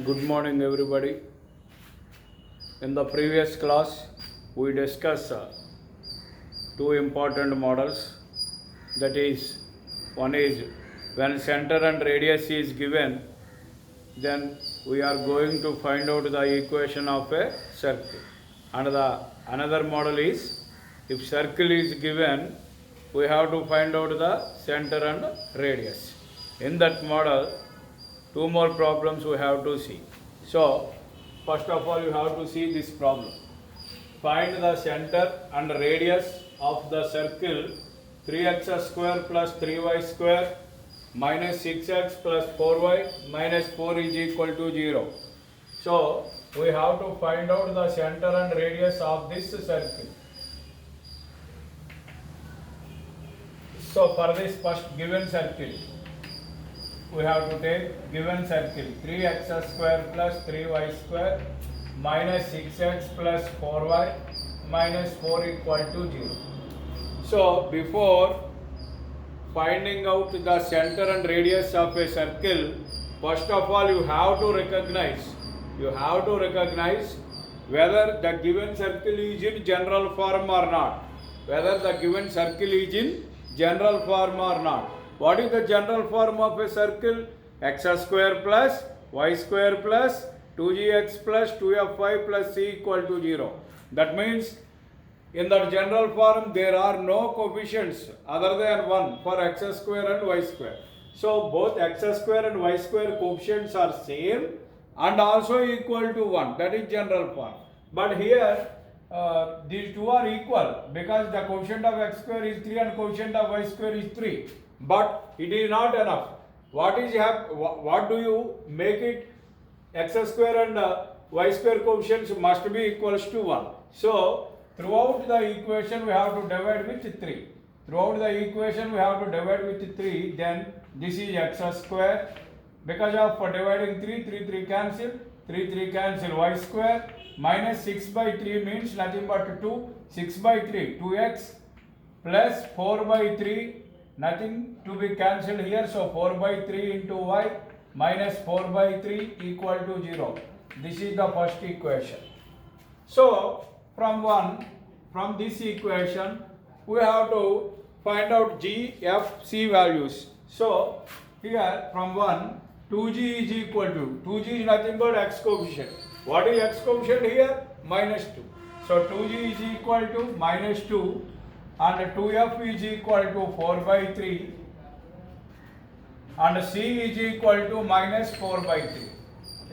Good morning, everybody. In the previous class, we discussed two important models. That is, one is when center and radius is given, then we are going to find out the equation of a circle. And the another model is if circle is given, we have to find out the center and radius. In that model, two more problems we have to see. So, first of all, you have to see this problem. Find the center and radius of the circle 3x square plus 3y square minus 6x plus 4y minus 4 is equal to 0. So, we have to find out the center and radius of this circle. So, for this first given circle, we have to take given circle 3x square plus 3y square minus 6x plus 4y minus 4 equal to 0. So, before finding out the center and radius of a circle, first of all you have to recognize whether the given circle is in general form or not. Whether the given circle is in general form or not. What is the general form of a circle? X square plus y square plus 2gx plus 2fy plus c equal to 0. That means in the general form there are no coefficients other than 1 for x square and y square. So both x square and y square coefficients are same and also equal to 1. That is general form. But here these two are equal because the coefficient of x square is 3 and coefficient of y square is 3. But it is not enough. What do you make it? X square and y square coefficients must be equals to 1. So throughout the equation we have to divide with 3. Throughout the equation we have to divide with 3. Then this is x square. Because of dividing 3 cancel. 3 cancel y square minus 6 by 3 means nothing but 2. 6 by 3 2x plus 4 by 3 nothing to be cancelled here. So 4 by 3 into y minus 4 by 3 equal to 0. This is the first equation. So from this equation we have to find out g, f, c values. So here from 1 2g is equal to 2g is nothing but x coefficient. What is x coefficient here? Minus 2. So 2g is equal to minus 2 and 2f is equal to 4 by 3 and c is equal to minus 4 by 3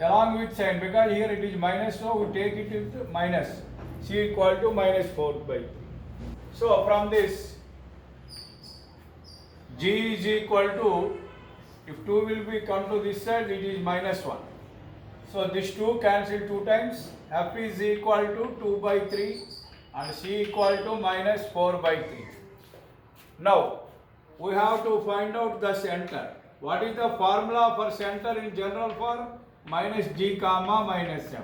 along with sign, because here it is minus, so we take it into minus, c equal to minus 4 by 3. So from this g is equal to, if 2 will be come to this side, it is minus 1. So this 2 cancel 2 times, f is equal to 2 by 3 and c equal to minus 4 by 3. Now we have to find out the center. What is the formula for center in general form? Minus g comma minus f.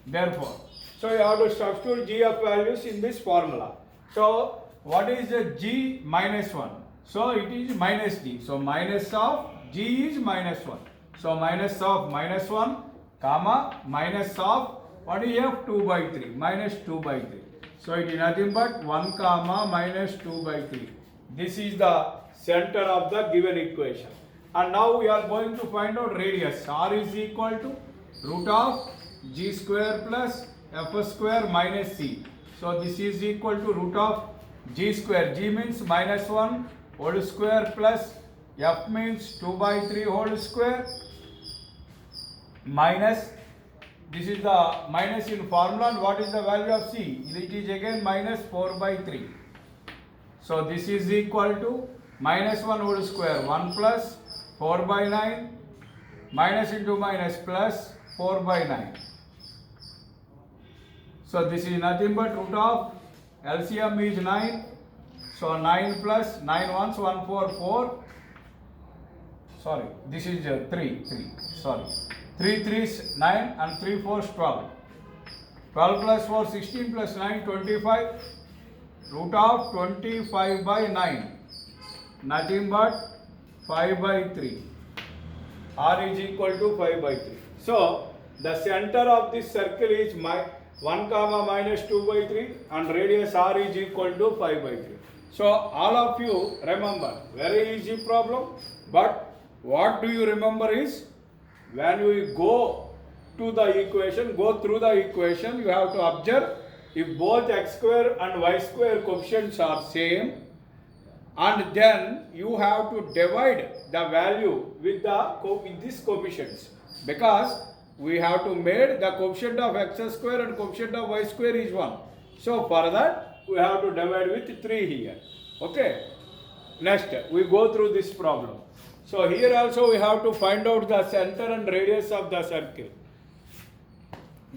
Therefore, so you have to substitute g of values in this formula. So what is the g minus 1? So it is minus g. So minus of g is minus 1. So minus of minus 1 comma minus of what is f? 2 by 3 minus 2 by 3. So it is nothing but 1 comma minus 2 by 3. This is the center of the given equation. And now we are going to find out radius. R is equal to root of g square plus f square minus c. So this is equal to root of g square. G means minus 1 whole square plus f means 2 by 3 whole square minus, this is the minus in formula, and what is the value of c? It is again minus 4 by 3. So this is equal to minus 1 whole square, 1 plus 4 by 9, minus into minus plus 4 by 9. So this is nothing but root of LCM is 9. So 9 plus 9 ones 1 4 4. Sorry, this is 3. Sorry. 3 3s 9 and 3 4s 12. 12 plus 4 16 plus 9 25. Root of 25 by 9. Nothing but 5 by 3. R is equal to 5 by 3. So the center of this circle is 1 comma minus 2 by 3 and radius r is equal to 5 by 3. So all of you remember, very easy problem, but what do you remember is when we go to the equation, go through the equation, you have to observe if both x square and y square coefficients are same, and then you have to divide the value with these coefficients, because we have to make the coefficient of x square and coefficient of y square is 1. So for that we have to divide with 3 here. Okay. Next we go through this problem. So here also we have to find out the center and radius of the circle.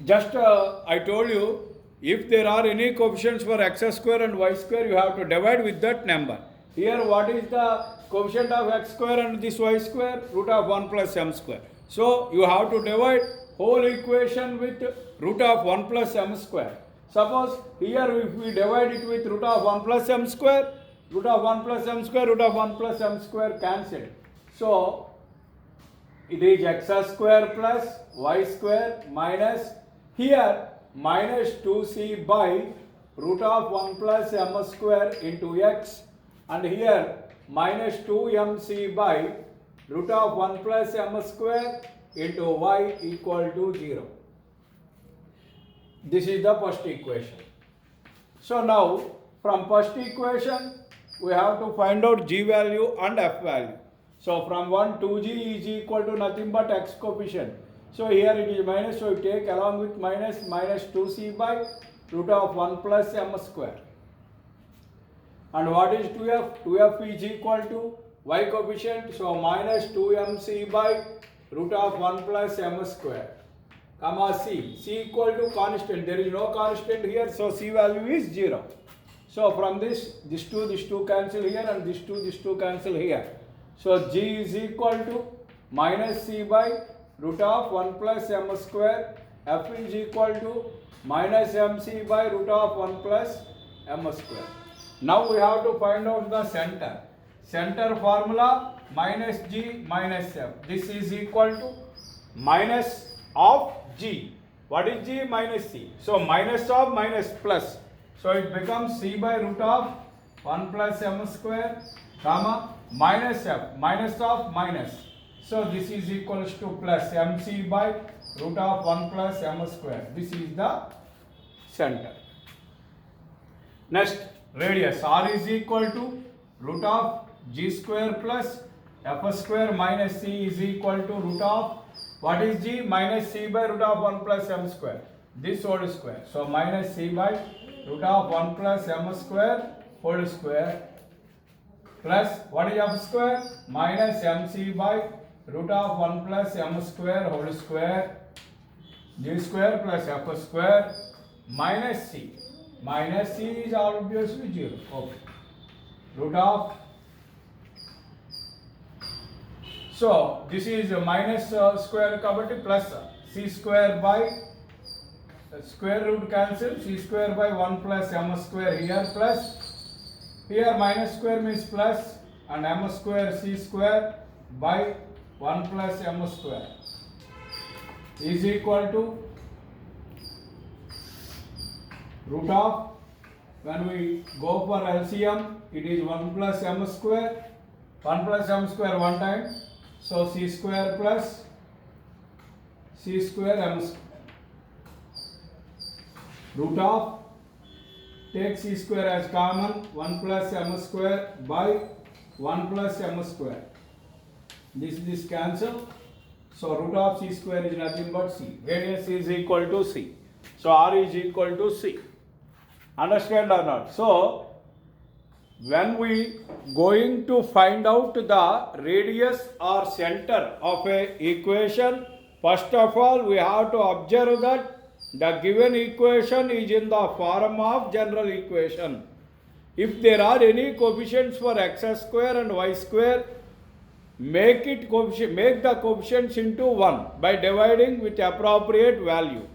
Just I told you, if there are any coefficients for x square and y square, you have to divide with that number. Here what is the coefficient of x square and this y square? Root of 1 plus m square. So you have to divide whole equation with root of 1 plus m square. Suppose here if we divide it with root of 1 plus m square, root of 1 plus m square, root of 1 plus m square cancelled. So it is x square plus y square minus here minus 2c by root of 1 plus m square into x, and here minus 2mc by root of 1 plus m square into y equal to 0. This is the first equation. So now from first equation we have to find out g value and f value. So from 1 2g is equal to nothing but x coefficient. So here it is minus, so we take along with minus 2c by root of 1 plus m square. And what is 2f? 2f is equal to y coefficient, so minus 2mc by root of 1 plus m square, comma c. C equal to constant. There is no constant here, so c value is 0. So from this 2 cancel here, and this 2 cancel here. So g is equal to minus c by root of 1 plus m square. F is equal to minus mc by root of 1 plus m square. Now we have to find out the center. Center formula minus g minus f. This is equal to minus of g. What is g? Minus c. So minus of minus plus. So it becomes c by root of 1 plus m square, comma minus f, minus of minus. So this is equals to plus mc by root of 1 plus m square. This is the center. Next, radius r is equal to root of g square plus f square minus c is equal to root of, what is g? Minus c by root of 1 plus m square. This whole square. So minus c by root of 1 plus m square whole square plus what is f square? Minus mc by root of 1 plus m square whole square, g square plus f square minus c. Minus c is obviously 0. Okay. Root of, so this is minus square kabatti plus c square by square root cancel, c square by 1 plus m square here, plus here minus square means plus, and m square c square by 1 plus m square is equal to root of, when we go for LCM, it is 1 plus m square, 1 plus m square one time, so c square plus c square m square, root of, take c square as common, 1 plus m square by 1 plus m square. This cancel, so root of c square is nothing but c. Radius is equal to c. So r is equal to c. Understand or not? So when we going to find out the radius or center of a equation, first of all we have to observe that the given equation is in the form of general equation. If there are any coefficients for x square and y square, make the coefficients into 1 by dividing with appropriate value.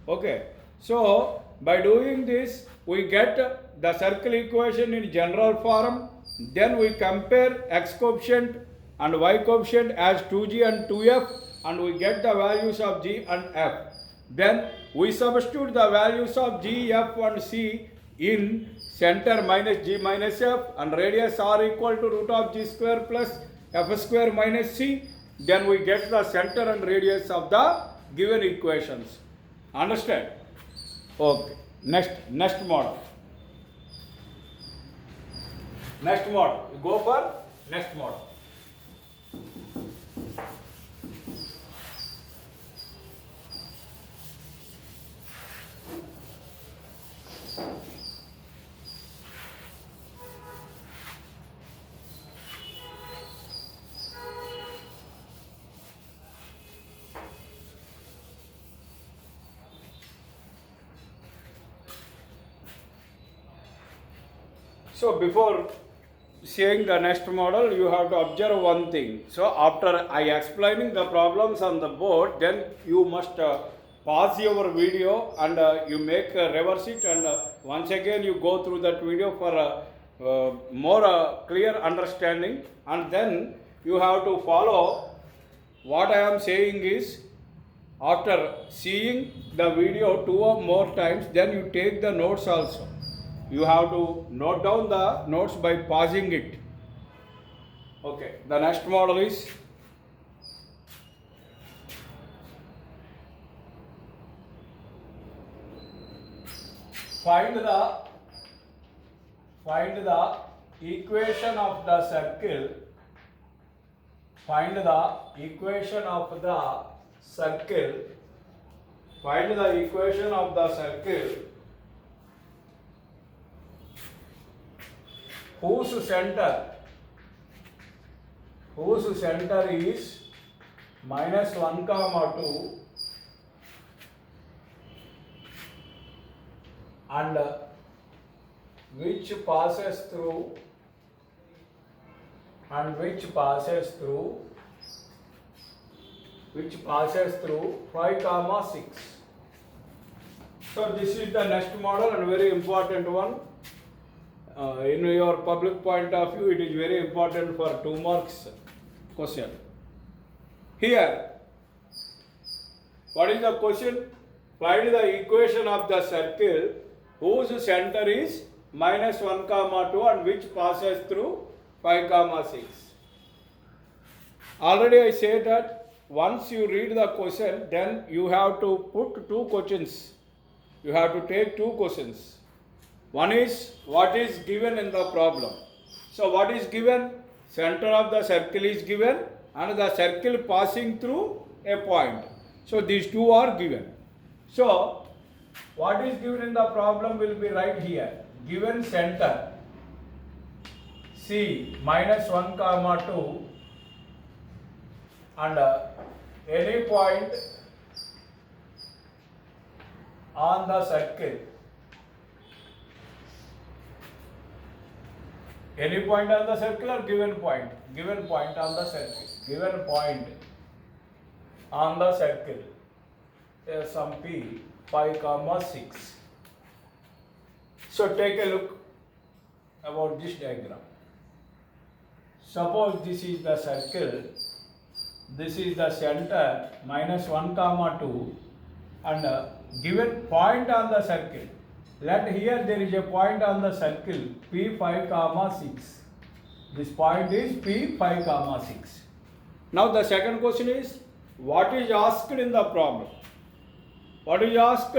Okay. So by doing this, we get the circle equation in general form. Then we compare x coefficient and y coefficient as 2g and 2f and we get the values of G and F. Then we substitute the values of G, F and C in center minus G minus F and radius R equal to root of G square plus F square minus C. Then we get the center and radius of the given equations. Understand? Okay. Next model. Next model. We go for next model. So before seeing the next model, you have to observe one thing. So after I explaining the problems on the board, then you must pause your video and you make reverse it, and once again you go through that video for more clear understanding, and then you have to follow what I am saying is, after seeing the video 2 or more times, then you take the notes also. You have to note down the notes by pausing it. Okay, the next model is find the equation of the circle. Find the equation of the circle. Find the equation of the circle whose center is minus 1, 2 and which passes through 5, 6. So this is the next model and very important one. In your public point of view, it is very important for 2 marks question. Here, what is the question? Find the equation of the circle whose center is minus 1, 2 and which passes through 5, 6. Already I said that once you read the question, then you have to put 2 questions. You have to take 2 questions. One is what is given in the problem. So what is given? Center of the circle is given and the circle passing through a point. So these 2 are given. So what is given in the problem will be right here. Given center C minus 1, 2 and any point on the circle. Any point on the circle or given point? Given point on the circle. Given point on the circle. Some P 5, 6. So take a look about this diagram. Suppose this is the circle. This is the center minus 1, 2 and given point on the circle. Let here there is a point on the circle P 5, 6. This point is P 5, 6. Now the second question is, what is asked in the problem? What is asked?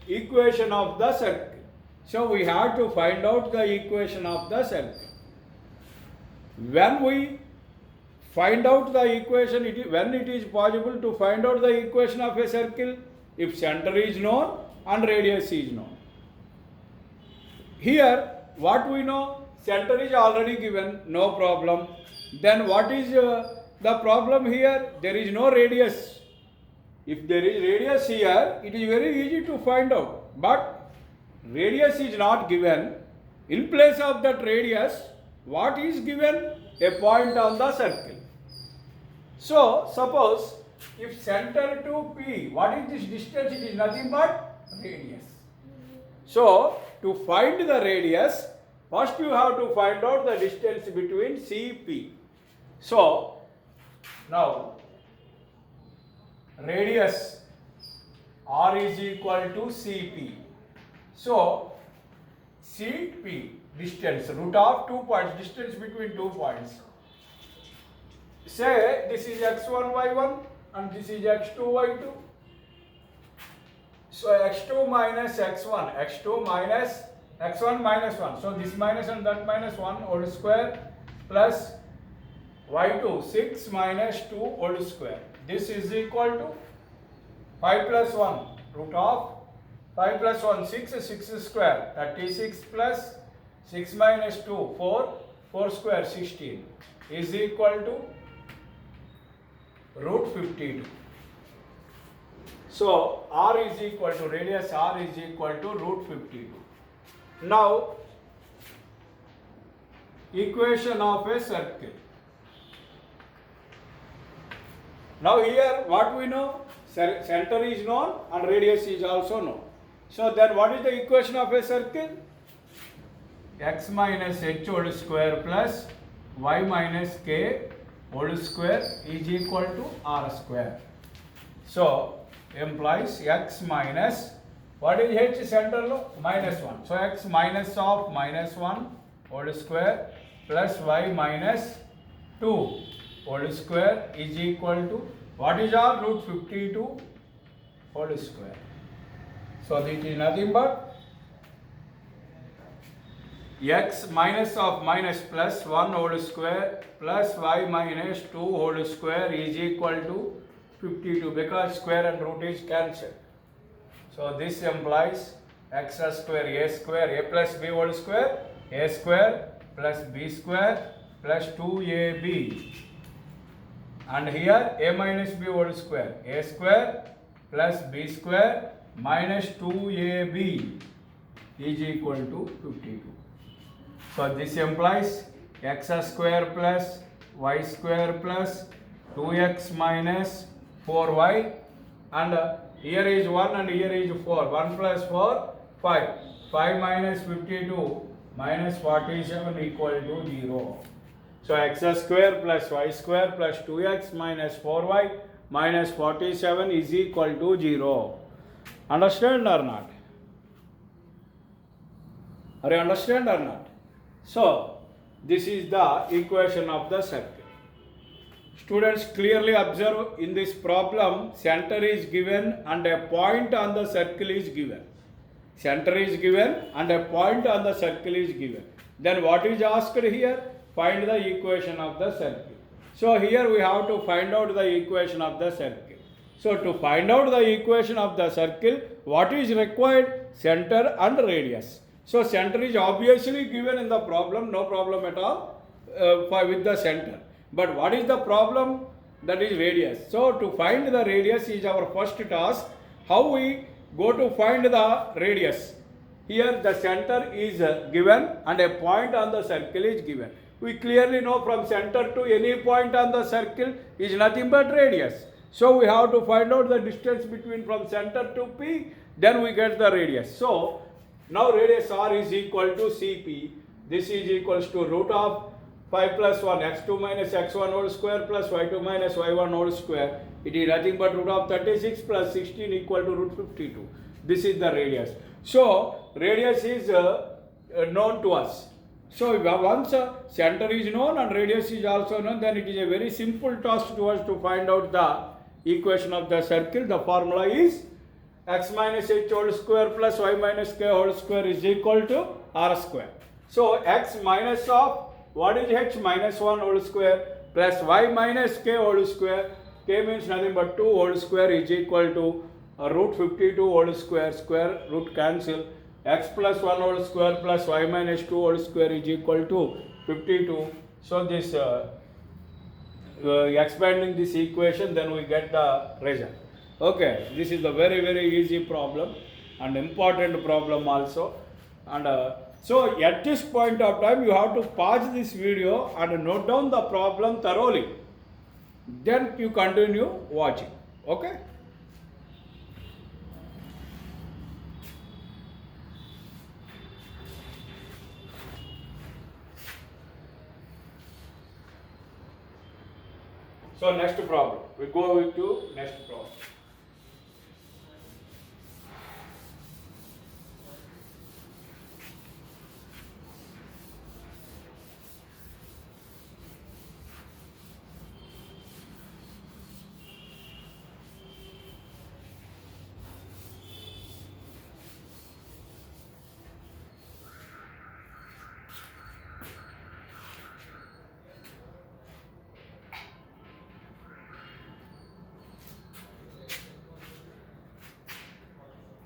Equation of the circle. So we have to find out the equation of the circle. When we find out the equation, when it is possible to find out the equation of a circle, if center is known and radius is known. Here, what we know, center is already given, no problem. Then what is the problem here? There is no radius. If there is radius here, it is very easy to find out. But radius is not given. In place of that radius, what is given? A point on the circle. So, suppose if center to P, what is this distance? It is nothing but radius. So, to find the radius, first you have to find out the distance between CP. So, now radius r is equal to cp. So cp, distance, root of 2 points, distance between 2 points. Say this is x1 y1 and this is x2 y2. So x2 minus x1, x2 minus x1 minus 1. So this minus and that minus 1 whole square plus y2 6 minus 2 whole square. This is equal to 5 plus 1 root of 5 plus 1 6 square 36 plus 6 minus 2 4 square 16 is equal to root 52. So r is equal to, radius r is equal to root 52. Now equation of a circle. Now here what we know? Center is known and radius is also known. So then what is the equation of a circle? X minus h whole square plus y minus k whole square is equal to r square. So implies x minus, what is h center lo? Minus 1. So x minus of minus 1 whole square plus y minus 2 whole square is equal to, what is r? Root 52 whole square. So this is nothing but x minus of minus plus 1 whole square plus y minus 2 whole square is equal to 52, because square and root is cancelled. So this implies x square a plus b whole square, a square plus b square plus 2ab, and here a minus b whole square, a square plus b square minus 2ab is equal to 52. So this implies x square plus y square plus 2x minus 4y, and here is 1 and here is 4. 1 plus 4, 5. 5 minus 52 minus 47 equal to 0. So x square plus y square plus 2x minus 4y minus 47 is equal to 0. Understand or not? Are you understand or not? So this is the equation of the circle. Students, clearly observe, in this problem center is given and a point on the circle is given. Center is given and a point on the circle is given. Then what is asked here? Find the equation of the circle. So here we have to find out the equation of the circle. So to find out the equation of the circle, what is required? Center and radius. So center is obviously given in the problem, no problem at all with the center. But what is the problem? That is radius. So to find the radius is our first task. How we go to find the radius? Here the center is given and a point on the circle is given. We clearly know from center to any point on the circle is nothing but radius. So we have to find out the distance between from center to P, then we get the radius. So now radius r is equal to Cp. This is equals to root of 5 plus 1 x2 minus x1 whole square plus y2 minus y1 whole square. It is nothing but root of 36 plus 16 equal to root 52. This is the radius. So radius is known to us. So once center is known and radius is also known, then it is a very simple task to us to find out the equation of the circle. The formula is x minus h whole square plus y minus k whole square is equal to r square. So x minus of, what is h? Minus 1 whole square plus y minus k whole square. K means nothing but 2 whole square is equal to root 52 whole square, square root cancel. X plus 1 whole square plus y minus 2 whole square is equal to 52. So this expanding this equation, then we get the result. Okay, this is a very easy problem and important problem also. And so at this point of time you have to pause this video and note down the problem thoroughly. Then you continue watching. Okay. So next problem. We go to next problem.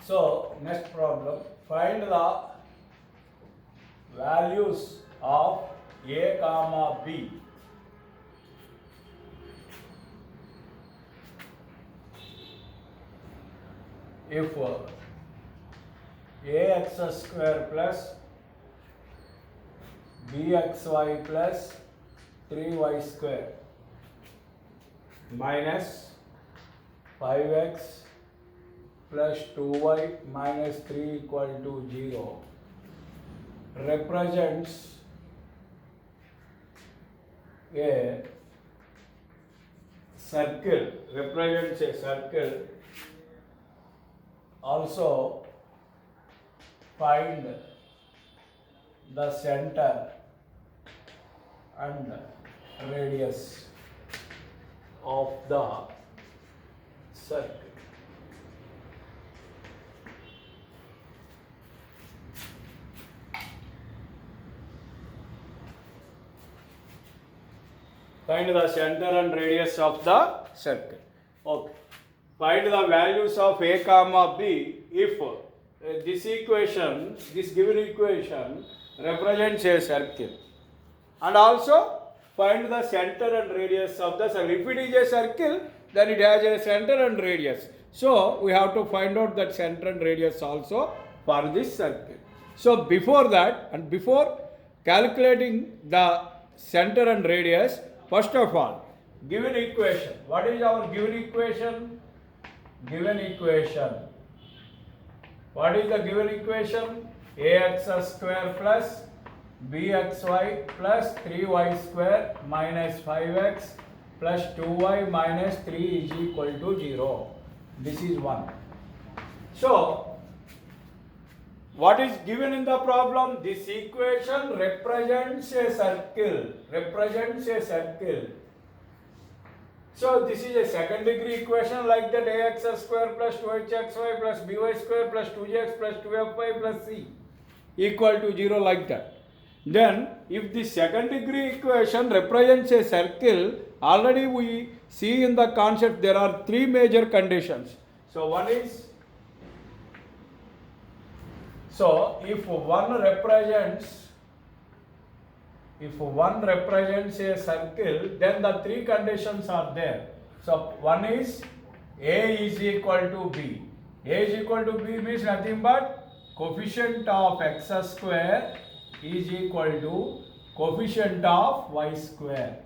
So next problem, find the values of a comma b if ax square plus bxy plus 3y square minus 5x plus 2y minus 3 equal to 0 represents a circle, also find the center and radius of the circle. Find the center and radius of the circle. Okay. Find the values of a comma b if this given equation represents a circle. And also find the center and radius of the circle. If it is a circle, then it has a center and radius. So we have to find out that center and radius also for this circle. So before that, and before calculating the center and radius, first of all, given equation. What is our given equation? What is the given equation? Ax square plus bxy plus 3y square minus 5x plus 2y minus 3 is equal to 0. This is 1. So, what is given in the problem? This equation represents a circle. So this is a second degree equation like that, ax square plus 2hxy plus by square plus 2gx plus 2fy plus c equal to 0 like that. Then if the second degree equation represents a circle, already we see in the concept there are three major conditions. So one is, so if one represents a circle, then the three conditions are there. So one is a is equal to b. A is equal to b means nothing but coefficient of x square is equal to coefficient of y square.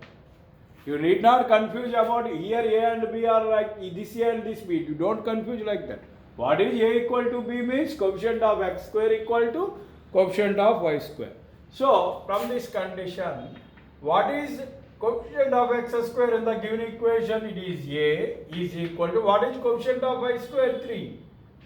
You need not confuse about here a and b are like this a and this b. You don't confuse like that. What is a equal to b means coefficient of x square equal to coefficient of y square. So from this condition, what is coefficient of x square in the given equation? It is a is equal to, what is coefficient of y square? 3.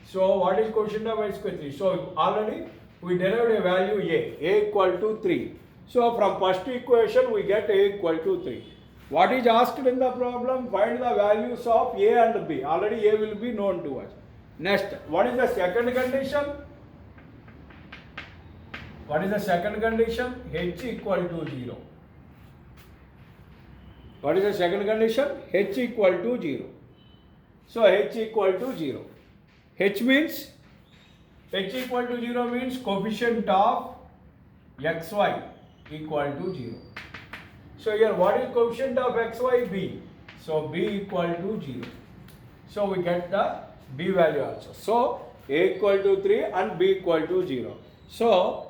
So what is coefficient of y square? 3. So already we derived a value a equal to 3. So from first equation we get a equal to 3. What is asked in the problem? Find the values of a and b. Already a will be known to us. Next, what is the second condition? What is the second condition? H equal to 0. What is the second condition? H equal to 0. So H equal to 0. H equal to 0 means coefficient of xy equal to 0. So here what is coefficient of xy? B. So b equal to 0. So we get the b value also. So a equal to 3 and b equal to 0. So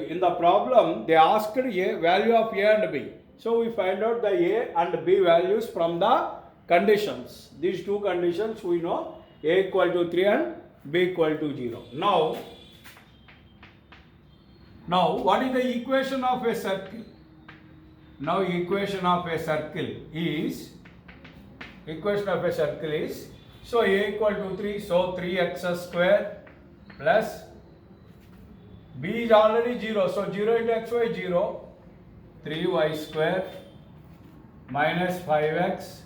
in the problem they asked a value of a and b. So we find out the a and b values from the conditions. These two conditions we know, a equal to 3 and b equal to 0. Now what is the equation of a circle? Now equation of a circle is, so a equal to 3, so 3x square plus b is already 0, so 0 into xy 0, 3y square minus 5x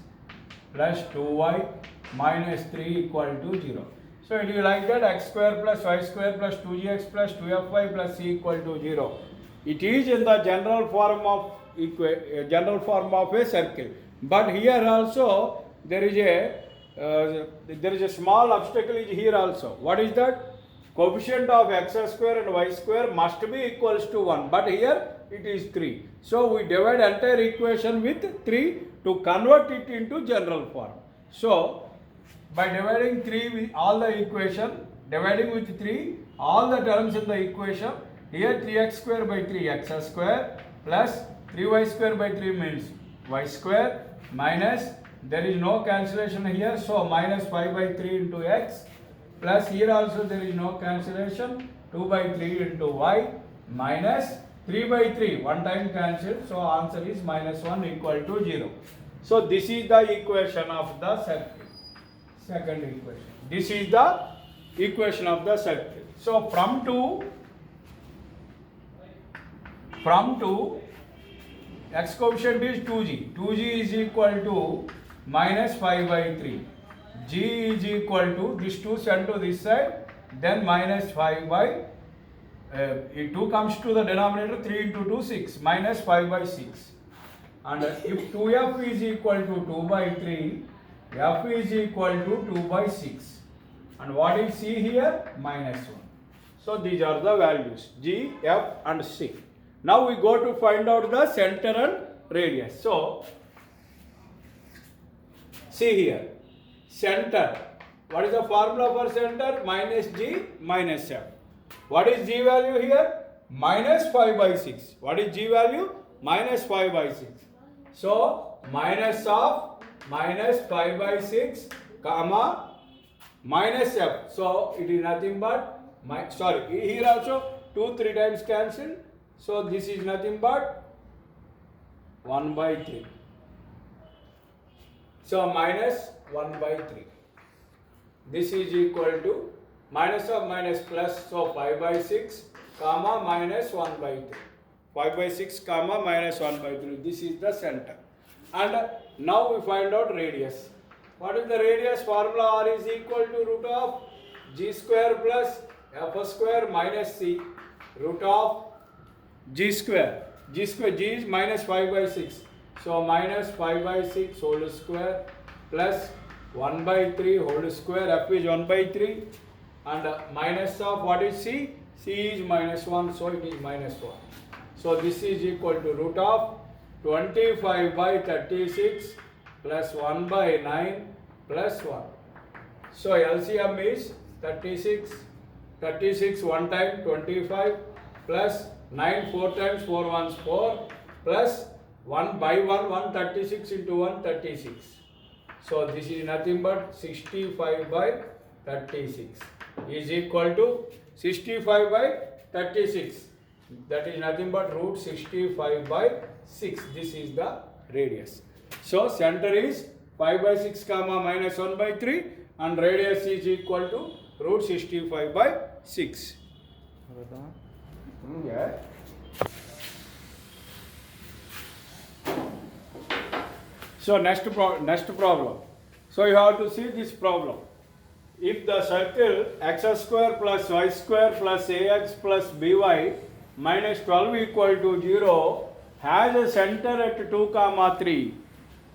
plus 2y minus 3 equal to 0. So it is like that, x square plus y square plus 2gx plus 2fy plus c equal to 0. It is in the general form of a circle. But here also there is a small obstacle is here also. What is that? Coefficient of x square and y square must be equals to 1. But here it is 3. So we divide entire equation with 3 to convert it into general form. So by dividing 3 with all the equation, dividing with 3 all the terms in the equation, here 3x square by 3 x square plus 3y square by 3 means y square minus, there is no cancellation here, so minus 5 by 3 into x plus here also there is no cancellation, 2 by 3 into y minus 3 by 3, one time cancelled, so answer is minus 1 equal to 0. So this is the equation of the circle. Second equation. This is the equation of the circle. So from 2 x coefficient is 2g. 2g is equal to minus 5 by 3. G is equal to, this 2 sent to this side, then minus 5 by, 2 comes to the denominator, 3 into 2, 6, minus 5 by 6. And if 2f is equal to 2 by 3, f is equal to 2 by 6. And what is c here? Minus 1. So these are the values, g, f and c. Now we go to find out the center and radius. So see here, center. What is the formula for center? Minus g minus f. What is g value here? Minus 5 by 6. What is g value? Minus 5 by 6. So minus of minus 5 by 6 comma minus f. So it is nothing but, here also 2 3 times cancelled. So this is nothing but 1 by 3. So minus 1 by 3. This is equal to minus of minus plus, so 5 by 6 comma minus 1 by 3. 5 by 6 comma minus 1 by 3. This is the center. And now we find out radius. What is the radius? Formula r is equal to root of g square plus f square minus c, root of g square. G is minus 5 by 6. So minus 5 by 6 whole square plus 1 by 3 whole square. F is 1 by 3. And minus of what is c? C is minus 1. So it is minus 1. So this is equal to root of 25 by 36 plus 1 by 9 plus 1. So LCM is 36. 36 one time 25 plus 9 4 times 4 ones 4 plus 1 by 1 136 into 1 36. So this is nothing but 65 by 36 is equal to 65 by 36. That is nothing but root 65 by 6. This is the radius. So center is 5 by 6 comma minus 1 by 3 and radius is equal to root 65 by 6. Yeah. So next problem. So you have to see this problem. If the circle x square plus y square plus ax plus by minus 12 equal to 0 has a center at 2 comma 3.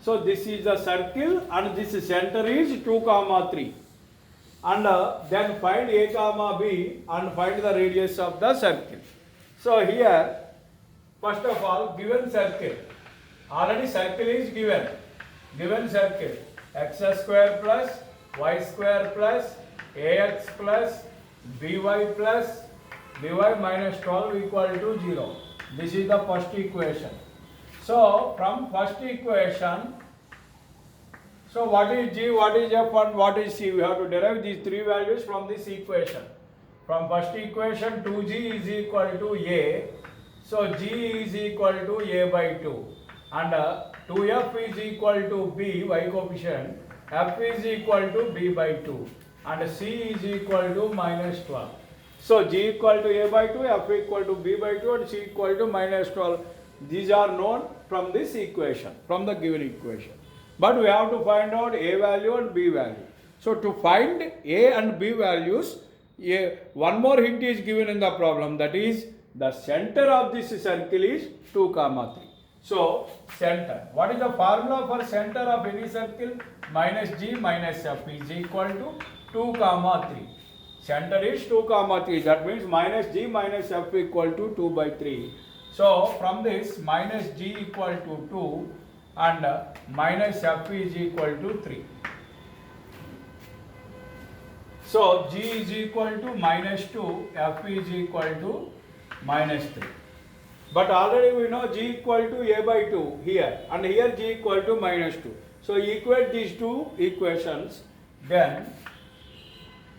So this is the circle and this center is 2 comma 3. And then find a comma b and find the radius of the circle. So here, first of all, given circle, already circle is given. Given circle, x square plus y square plus ax plus by minus 12 equal to 0. This is the first equation. So from first equation, so what is g, what is f and what is c? We have to derive these three values from this equation. From first equation 2g is equal to a. So g is equal to a by 2. and 2f is equal to b, y coefficient, f is equal to b by 2 and c is equal to minus 12. So g equal to a by 2, f equal to b by 2 and c equal to minus 12. These are known from this equation, from the given equation. But we have to find out a value and b value. So to find a and b values, one more hint is given in the problem, that is the center of this circle is 2, 3. So center, what is the formula for center of any circle? Minus g minus f is equal to 2, 3. Center is 2, 3. That means minus g minus f equal to 2 by 3. So from this minus g equal to 2 and minus f is equal to 3. So g is equal to minus 2, f is equal to minus 3. But already we know g equal to a by 2 here, and here g equal to minus 2. So equate these two equations, then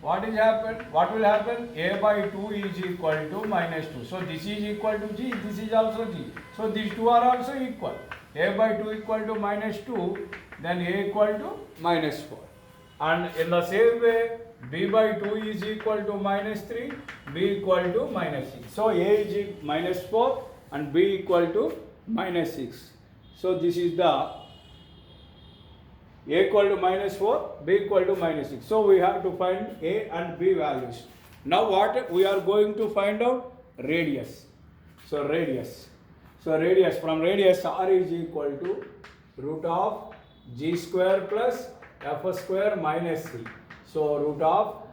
what will happen? A by 2 is equal to minus 2. So this is equal to g, this is also g. So these two are also equal. A by 2 equal to minus 2, then a equal to minus 4. And in the same way, b by 2 is equal to minus 3, b equal to minus 6. So a is minus 4 and b equal to minus 6. So this is the a equal to minus 4, b equal to minus 6. So we have to find a and b values. Now what we are going to find out? Radius. So radius. From radius r is equal to root of g square plus f square minus c. So root of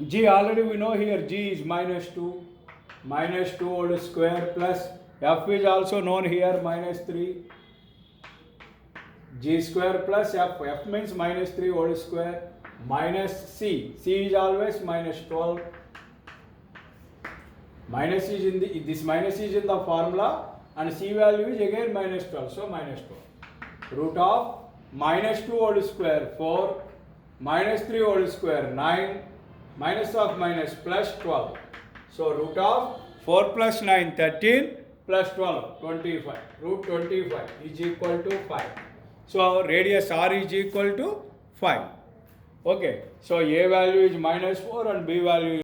g, already we know here g is minus 2 whole square plus f is also known here minus 3. G square plus f means minus 3 whole square minus c is always minus 12. Minus is in the, this minus is in the formula and c value is again minus 12, so minus 12. Root of minus 2 whole square 4, minus 3 whole square 9, minus of minus plus 12. So root of 4 plus 9 13 plus 12 25. Root 25 is equal to 5. So radius r is equal to 5. Okay. So a value is minus 4 and b value is